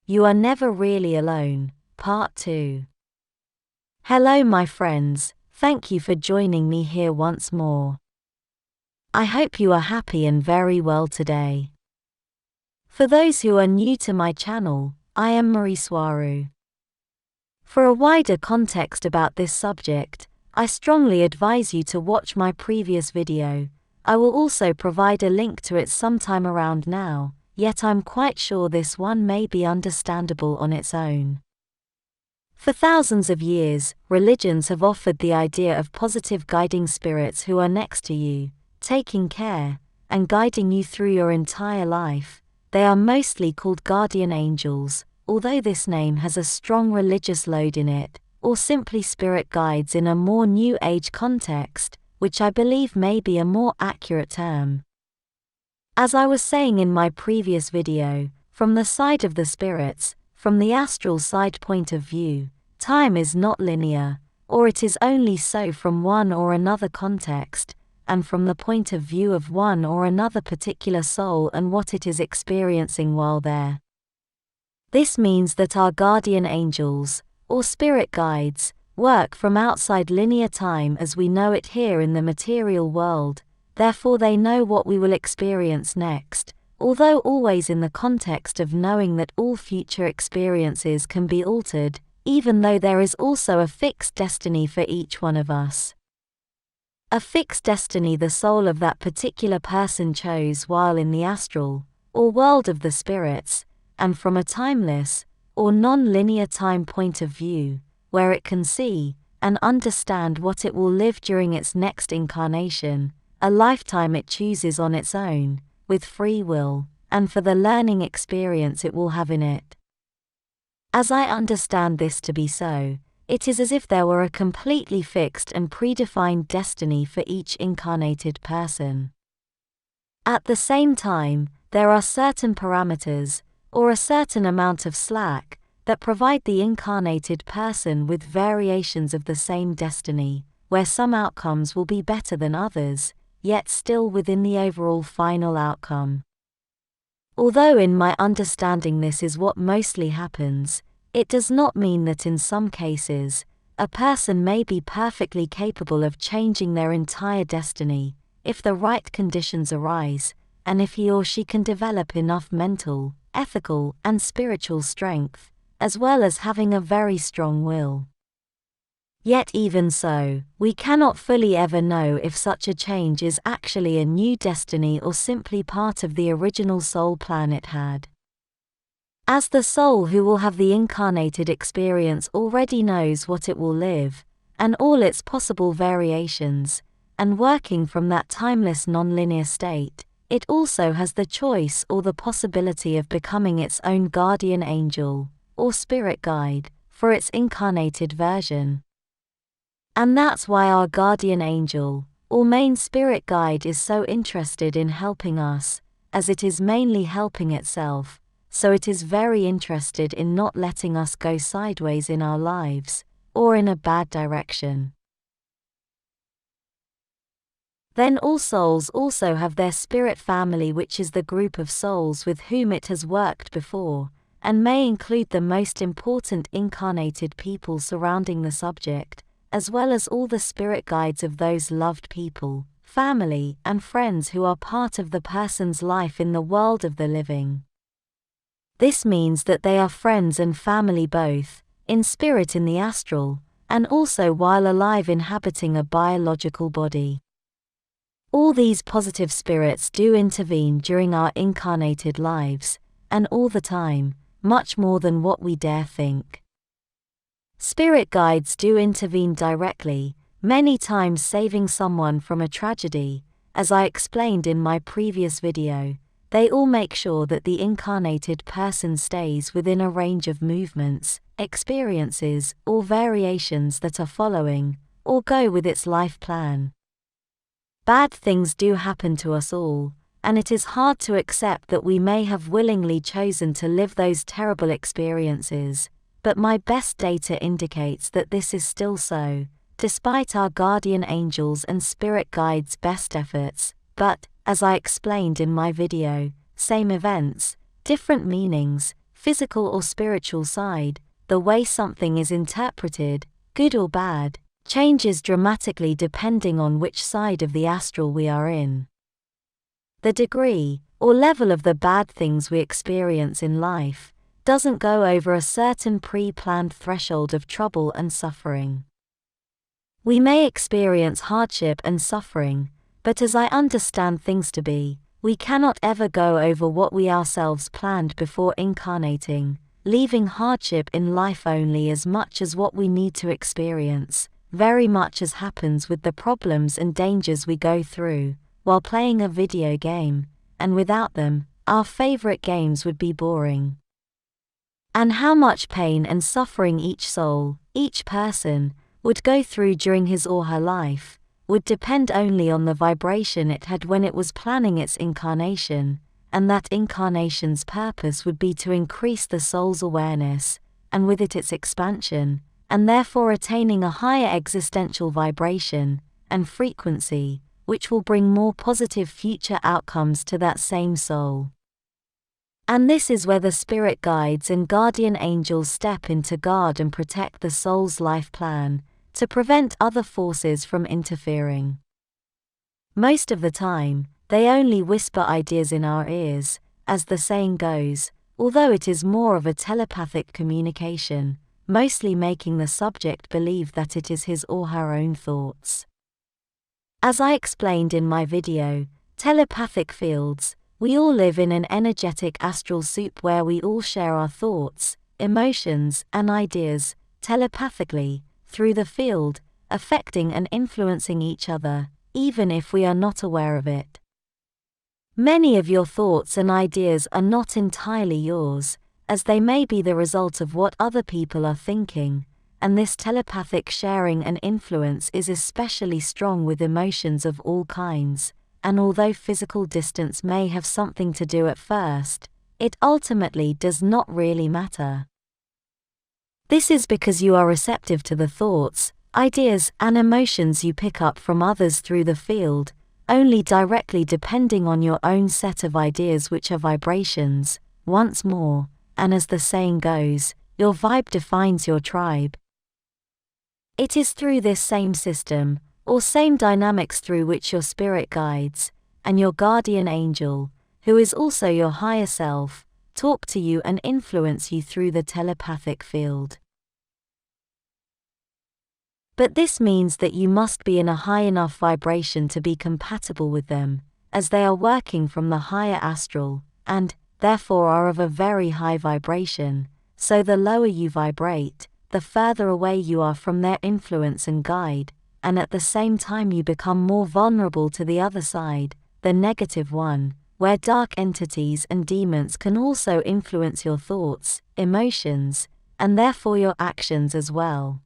You Are Never Really Alone, Part 2. Hello my friends, thank you for joining me here once more. I hope you are happy and very well today. For those who are new to my channel, I am Mari Swaruu. For a wider context about this subject, I strongly advise you to watch my previous video. I will also provide a link to it sometime around now, yet I'm quite sure this one may be understandable on its own. For thousands of years, religions have offered the idea of positive guiding spirits who are next to you, taking care, and guiding you through your entire life. They are mostly called guardian angels, although this name has a strong religious load in it, or simply spirit guides in a more New Age context, which I believe may be a more accurate term. As I was saying in my previous video, from the side of the spirits, from the astral side point of view, time is not linear, or it is only so from one or another context, and from the point of view of one or another particular soul and what it is experiencing while there. This means that our guardian angels, or spirit guides, work from outside linear time as we know it here in the material world, therefore they know what we will experience next, although always in the context of knowing that all future experiences can be altered, even though there is also a fixed destiny for each one of us. A fixed destiny the soul of that particular person chose while in the astral, or world of the spirits, and from a timeless, or non-linear time point of view, where it can see and understand what it will live during its next incarnation, a lifetime it chooses on its own, with free will, and for the learning experience it will have in it. As I understand this to be so, it is as if there were a completely fixed and predefined destiny for each incarnated person. At the same time, there are certain parameters, or a certain amount of slack, that provide the incarnated person with variations of the same destiny, where some outcomes will be better than others, yet still within the overall final outcome. Although in my understanding this is what mostly happens, it does not mean that in some cases, a person may be perfectly capable of changing their entire destiny, if the right conditions arise, and if he or she can develop enough mental, ethical, and spiritual strength, as well as having a very strong will. Yet even so, we cannot fully ever know if such a change is actually a new destiny or simply part of the original soul plan it had. As the soul who will have the incarnated experience already knows what it will live, and all its possible variations, and working from that timeless non-linear state, it also has the choice or the possibility of becoming its own guardian angel, or spirit guide, for its incarnated version. And that's why our guardian angel, or main spirit guide is so interested in helping us, as it is mainly helping itself, so it is very interested in not letting us go sideways in our lives, or in a bad direction. Then all souls also have their spirit family, which is the group of souls with whom it has worked before, and may include the most important incarnated people surrounding the subject, as well as all the spirit guides of those loved people, family, and friends who are part of the person's life in the world of the living. This means that they are friends and family both, in spirit in the astral, and also while alive inhabiting a biological body. All these positive spirits do intervene during our incarnated lives, and all the time, much more than what we dare think. Spirit guides do intervene directly, many times saving someone from a tragedy. As I explained in my previous video, they all make sure that the incarnated person stays within a range of movements, experiences, or variations that are following, or go with its life plan. Bad things do happen to us all, and it is hard to accept that we may have willingly chosen to live those terrible experiences, but my best data indicates that this is still so, despite our guardian angels and spirit guides' best efforts. But, as I explained in my video, same events, different meanings, physical or spiritual side, the way something is interpreted, good or bad, changes dramatically depending on which side of the astral we are in. The degree, or level of the bad things we experience in life, doesn't go over a certain pre-planned threshold of trouble and suffering. We may experience hardship and suffering, but as I understand things to be, we cannot ever go over what we ourselves planned before incarnating, leaving hardship in life only as much as what we need to experience, very much as happens with the problems and dangers we go through while playing a video game, and without them, our favorite games would be boring. And how much pain and suffering each soul, each person, would go through during his or her life, would depend only on the vibration it had when it was planning its incarnation, and that incarnation's purpose would be to increase the soul's awareness, and with it its expansion, and therefore attaining a higher existential vibration and frequency, which will bring more positive future outcomes to that same soul. And this is where the spirit guides and guardian angels step in to guard and protect the soul's life plan, to prevent other forces from interfering. Most of the time, they only whisper ideas in our ears, as the saying goes, although it is more of a telepathic communication, mostly making the subject believe that it is his or her own thoughts. As I explained in my video, Telepathic Fields, we all live in an energetic astral soup where we all share our thoughts, emotions, and ideas, telepathically, through the field, affecting and influencing each other, even if we are not aware of it. Many of your thoughts and ideas are not entirely yours, as they may be the result of what other people are thinking, and this telepathic sharing and influence is especially strong with emotions of all kinds, and although physical distance may have something to do at first, it ultimately does not really matter. This is because you are receptive to the thoughts, ideas, and emotions you pick up from others through the field, only directly depending on your own set of ideas, which are vibrations, once more, and as the saying goes, your vibe defines your tribe. It is through this same system, or same dynamics through which your spirit guides, and your guardian angel, who is also your higher self, talk to you and influence you through the telepathic field. But this means that you must be in a high enough vibration to be compatible with them, as they are working from the higher astral, and, therefore are of a very high vibration, so the lower you vibrate, the further away you are from their influence and guide, and at the same time you become more vulnerable to the other side, the negative one, where dark entities and demons can also influence your thoughts, emotions, and therefore your actions as well.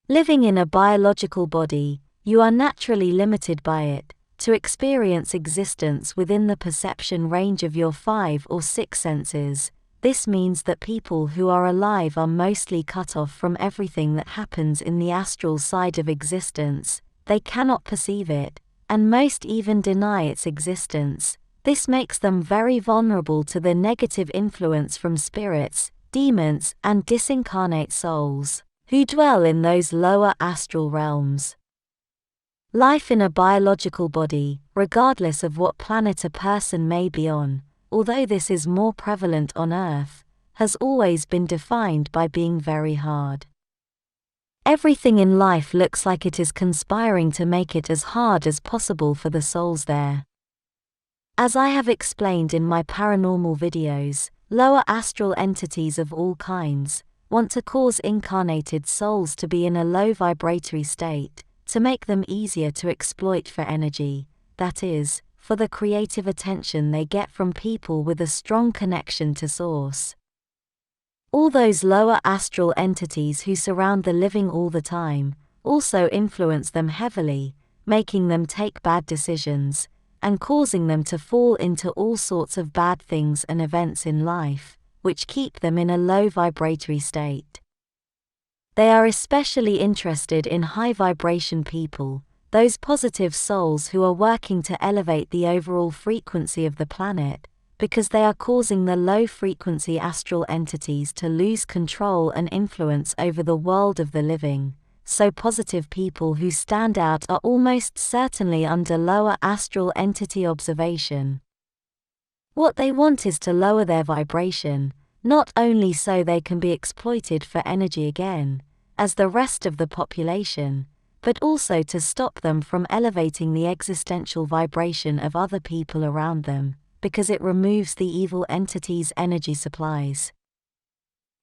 Living in a biological body, you are naturally limited by it, to experience existence within the perception range of your 5 or 6 senses. This means that people who are alive are mostly cut off from everything that happens in the astral side of existence. They cannot perceive it, and most even deny its existence. This makes them very vulnerable to the negative influence from spirits, demons, and disincarnate souls, who dwell in those lower astral realms. Life in a biological body, regardless of what planet a person may be on, although this is more prevalent on Earth, has always been defined by being very hard. Everything in life looks like it is conspiring to make it as hard as possible for the souls there. As I have explained in my paranormal videos, lower astral entities of all kinds want to cause incarnated souls to be in a low vibratory state, to make them easier to exploit for energy, that is, for the creative attention they get from people with a strong connection to Source. All those lower astral entities who surround the living all the time also influence them heavily, making them take bad decisions, and causing them to fall into all sorts of bad things and events in life, which keep them in a low vibratory state. They are especially interested in high vibration people, those positive souls who are working to elevate the overall frequency of the planet, because they are causing the low-frequency astral entities to lose control and influence over the world of the living. So positive people who stand out are almost certainly under lower astral entity observation. What they want is to lower their vibration, not only so they can be exploited for energy again, as the rest of the population, but also to stop them from elevating the existential vibration of other people around them, because it removes the evil entity's energy supplies.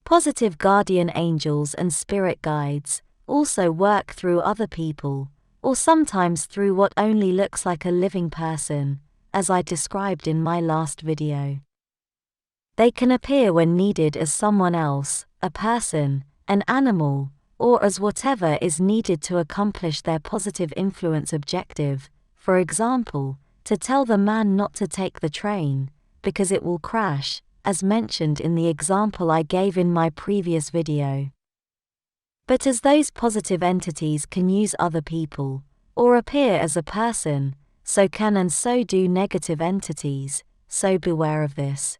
Positive guardian angels and spirit guides also work through other people, or sometimes through what only looks like a living person, as I described in my last video. They can appear when needed as someone else, a person, an animal, or as whatever is needed to accomplish their positive influence objective, for example, to tell the man not to take the train, because it will crash, as mentioned in the example I gave in my previous video. But as those positive entities can use other people, or appear as a person, so can and so do negative entities, so beware of this.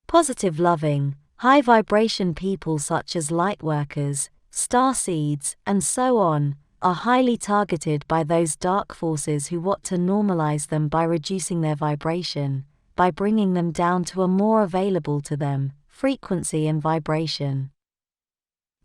Positive loving, high-vibration people such as lightworkers, starseeds, and so on, are highly targeted by those dark forces who want to normalize them by reducing their vibration, by bringing them down to a more available to them frequency and vibration.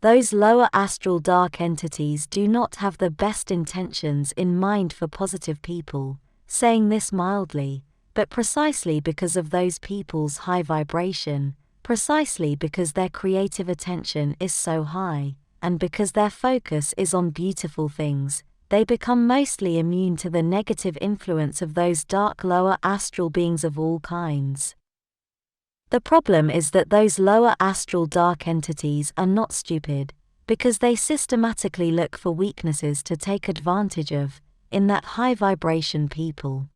Those lower astral dark entities do not have the best intentions in mind for positive people, saying this mildly, but precisely because of those people's high vibration, precisely because their creative attention is so high, and because their focus is on beautiful things, they become mostly immune to the negative influence of those dark lower astral beings of all kinds. The problem is that those lower astral dark entities are not stupid, because they systematically look for weaknesses to take advantage of, in that high vibration people.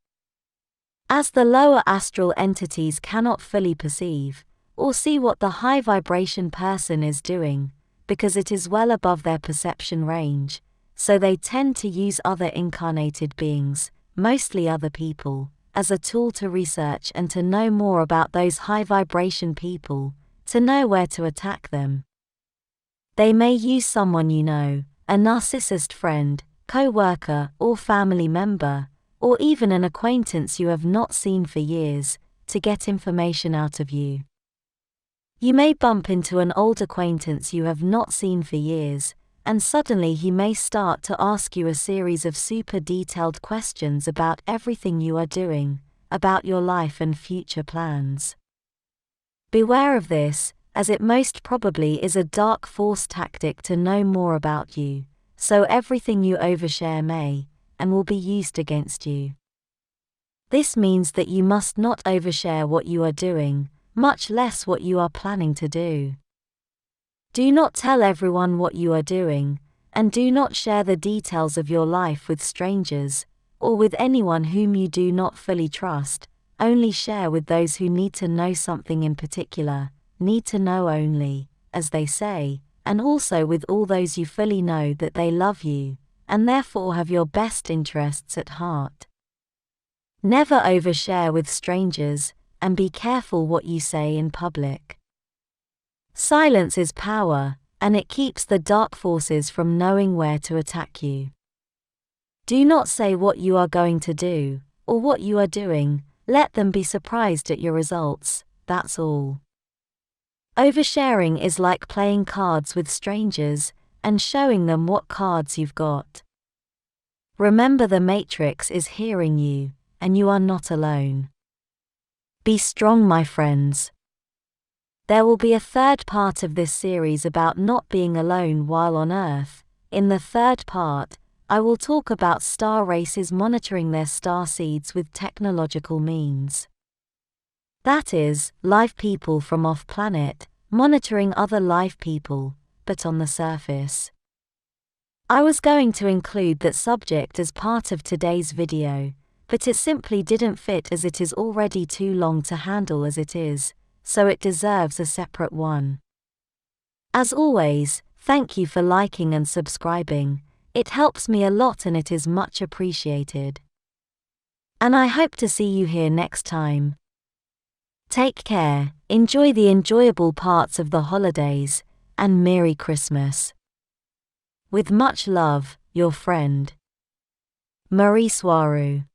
As the lower astral entities cannot fully perceive, or see what the high vibration person is doing, because it is well above their perception range, so they tend to use other incarnated beings, mostly other people, as a tool to research and to know more about those high vibration people, to know where to attack them. They may use someone you know, a narcissist friend, co-worker or family member, or even an acquaintance you have not seen for years, to get information out of you. You may bump into an old acquaintance you have not seen for years, and suddenly he may start to ask you a series of super detailed questions about everything you are doing, about your life and future plans. Beware of this, as it most probably is a dark force tactic to know more about you, so everything you overshare may, and will be used against you. This means that you must not overshare what you are doing, much less what you are planning to do. Do not tell everyone what you are doing, and do not share the details of your life with strangers, or with anyone whom you do not fully trust. Only share with those who need to know something in particular, need to know only, as they say, and also with all those you fully know that they love you, and therefore have your best interests at heart. Never overshare with strangers, and be careful what you say in public. Silence is power, and it keeps the dark forces from knowing where to attack you. Do not say what you are going to do, or what you are doing, let them be surprised at your results, that's all. Oversharing is like playing cards with strangers, and showing them what cards you've got. Remember, the Matrix is hearing you, and you are not alone. Be strong, my friends. There will be a third part of this series about not being alone while on Earth. In the third part, I will talk about star races monitoring their starseeds with technological means. That is, live people from off-planet, monitoring other live people, but on the surface. I was going to include that subject as part of today's video, but it simply didn't fit as it is already too long to handle as it is, so it deserves a separate one. As always, thank you for liking and subscribing, it helps me a lot and it is much appreciated. and I hope to see you here next time. Take care, enjoy the enjoyable parts of the holidays, and Merry Christmas. With much love, your friend, Mari Swaruu.